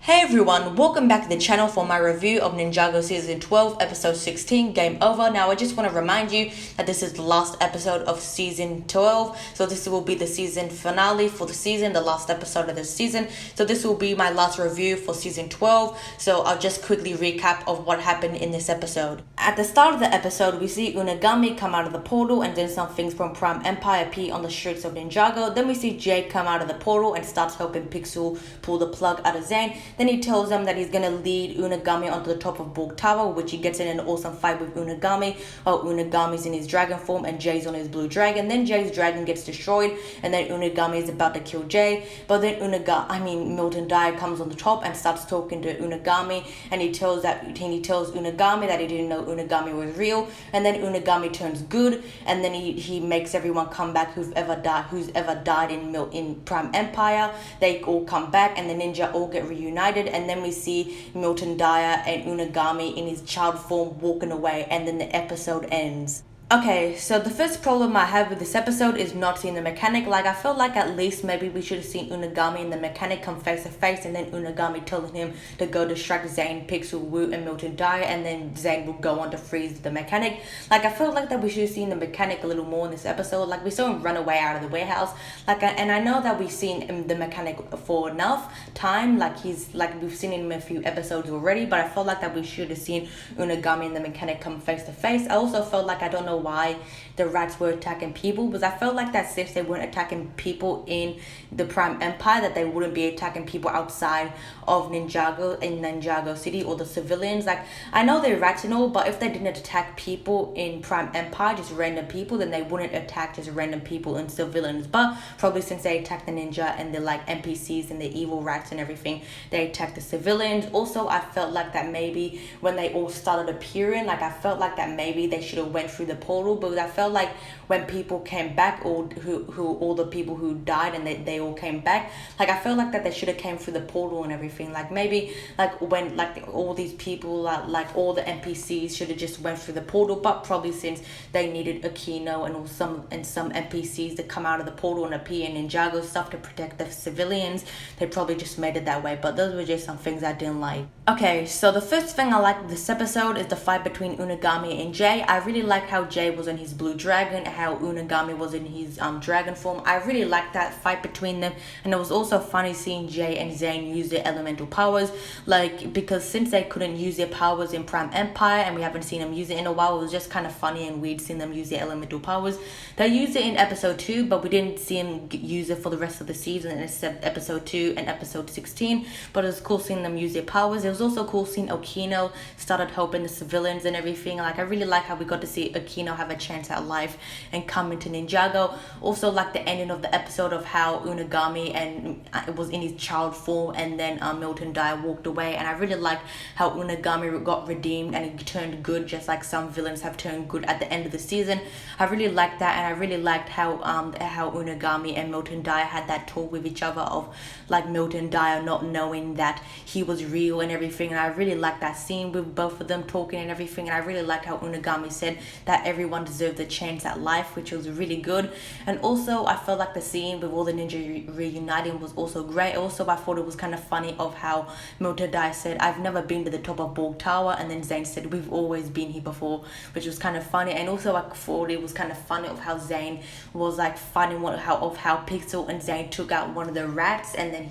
Hey everyone, welcome back to the channel for my review of Ninjago Season 12, Episode 16, Game Over. Now, I just want to remind you that this is the last episode of Season 12. So this will be the season finale for the season, the last episode of the season. So this will be my last review for Season 12. So I'll just quickly recap of what happened in this episode. At the start of the episode, we see Unagami come out of the portal and then some things from Prime Empire appear on the streets of Ninjago. Then we see Jay come out of the portal and starts helping Pixel pull the plug out of Zane. Then he tells them that he's gonna lead Unagami onto the top of Borg Tower, which he gets in an awesome fight with Unagami, while Unagami's in his dragon form and Jay's on his blue dragon. Then Jay's dragon gets destroyed, and then Unagami is about to kill Jay. But then Milton Dyer comes on the top and starts talking to Unagami, and he tells Unagami that he didn't know Unagami was real. And then Unagami turns good, and then he makes everyone come back who's ever died in Prime Empire. They all come back, and the ninja all get reunited. And then we see Milton Dyer and Unagami in his child form walking away, and then the episode ends. Okay, so the first problem I have with this episode is not seeing the mechanic. Like, I felt like at least maybe we should have seen Unagami and the mechanic come face to face, and then Unagami telling him to go distract Zane, Pixel, Wu, and Milton Dyer, and then Zane will go on to freeze the mechanic. Like, I felt like that we should have seen the mechanic a little more in this episode. Like, we saw him run away out of the warehouse. And I know that we've seen the mechanic for enough time. We've seen him in a few episodes already, but I felt like that we should have seen Unagami and the mechanic come face to face. I also felt like I don't know why the rats were attacking people, because I felt like that since they weren't attacking people in the Prime Empire, that they wouldn't be attacking people outside of Ninjago, in Ninjago City, or the civilians. Like, I know they're rats and all, but if they didn't attack people in Prime Empire, just random people, then they wouldn't attack just random people and civilians. But probably since they attacked the ninja and the NPCs and the evil rats and everything, they attacked the civilians. Also, I felt like that maybe when they all started appearing, like, I felt like that maybe they should have went through the portal, because I felt like when people came back, all the people who died and they all came back, like, I felt like that they should have came through the portal and everything. Like, maybe like when all these people, like all the NPCs should have just went through the portal, but probably since they needed Aquino and some NPCs to come out of the portal and appear in Ninjago stuff to protect the civilians, they probably just made it that way. But those were just some things I didn't like. Okay, so the first thing I liked this episode is the fight between Unagami and Jay. I really like how Jay was in his blue dragon, how Unagami was in his dragon form. I really liked that fight between them, and it was also funny seeing Jay and Zane use their elemental powers, like, because since they couldn't use their powers in Prime Empire and we haven't seen them use it in a while, it was just kind of funny and weird seeing them use their elemental powers. They used it in episode 2, but we didn't see them use it for the rest of the season except episode 2 and episode 16, but it was cool seeing them use their powers. It was also cool seeing Aquino started helping the civilians and everything. Like, I really like how we got to see Aquino have a chance at life and come into Ninjago. Also, like the ending of the episode of how Unagami and it was in his child form, and then Milton Dyer walked away, and I really liked how Unagami got redeemed and he turned good, just like some villains have turned good at the end of the season. I really liked that, and I really liked how Unagami and Milton Dyer had that talk with each other of, like, Milton Dyer not knowing that he was real and everything. And I really liked that scene with both of them talking and everything. And I really liked how Unagami said that everyone deserved a chance at life, which was really good. And also, I felt like the scene with all the ninja reuniting was also great. Also, I thought it was kind of funny of how Milton Dyer said, "I've never been to the top of Borg Tower," and then Zane said, "We've always been here before," which was kind of funny. And also, I thought it was kind of funny of how Zane was like fighting how Pixel and Zane took out one of the rats, and then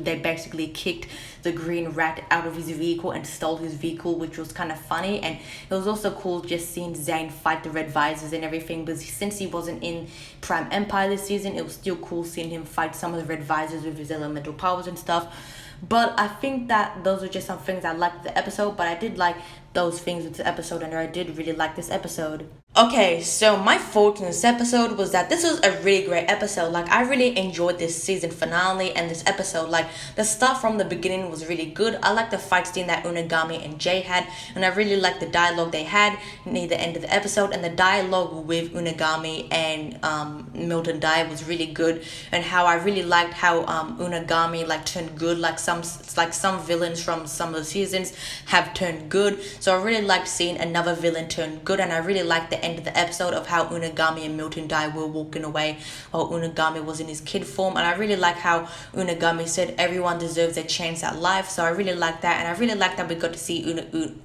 they basically kicked the green rat out of his vehicle and stole his vehicle, which was kind of funny. And it was also cool just seeing Zane fight the red visors and everything, but since he wasn't in Prime Empire this season, it was still cool seeing him fight some of the red visors with his elemental powers and stuff. But I think that those are just some things I liked the episode, but I did like those things with the episode, and I did really like this episode. Okay, so my thoughts on this episode was that this was a really great episode. Like, I really enjoyed this season finale and this episode. Like, the stuff from the beginning was really good. I liked the fight scene that Unagami and Jay had, and I really liked the dialogue they had near the end of the episode. And the dialogue with Unagami and Milton Dyer was really good, and how I really liked how Unagami like turned good. Like some villains from some of the seasons have turned good, so I really liked seeing another villain turn good, and I really liked the end of the episode of how Unagami and Milton Dai were walking away while Unagami was in his kid form. And I really like how Unagami said everyone deserves a chance at life. So I really like that. And I really like that we got to see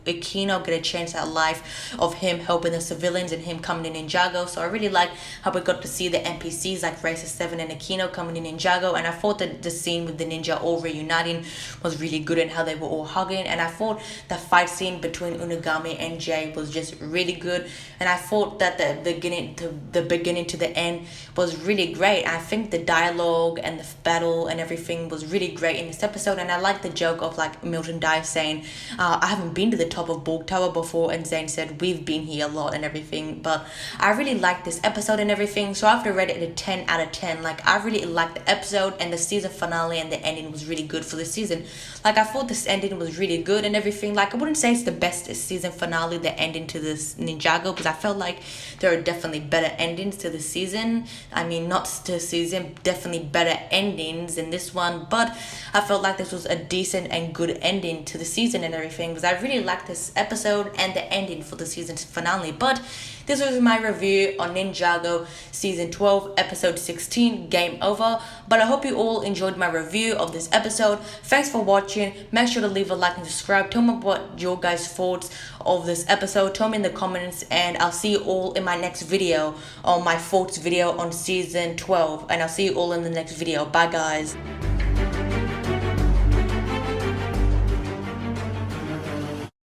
Akino get a chance at life of him helping the civilians and him coming in Ninjago. So I really like how we got to see the NPCs like Racer 7 and Akino coming in Ninjago. And I thought that the scene with the ninja all reuniting was really good and how they were all hugging. And I thought the fight scene between Unagami and Jay was just really good. And I thought that the beginning to the end was really great. I think the dialogue and the battle and everything was really great in this episode. And I like the joke of like Milton Dai saying, I haven't been to the top of Borg Tower before, and Zane said we've been here a lot and everything. But I really liked this episode and everything, so I have to rate it a 10 out of 10. Like, I really liked the episode, and the season finale and the ending was really good for the season. Like, I thought this ending was really good and everything. Like, I wouldn't say it's the best season finale, the ending to this Ninjago, because I felt like there are definitely better endings to the season. I mean, not to season, definitely better endings in this one, but I felt like this was a decent and good ending to the season and everything, because I really liked this episode and the ending for the season finale. But this was my review on Ninjago Season 12, Episode 16, Game Over. But I hope you all enjoyed my review of this episode. Thanks for watching. Make sure to leave a like and subscribe. Tell me what your guys' thoughts of this episode. Tell me in the comments, and I'll see you all in my next video, on my thoughts video on Season 12. And I'll see you all in the next video. Bye, guys.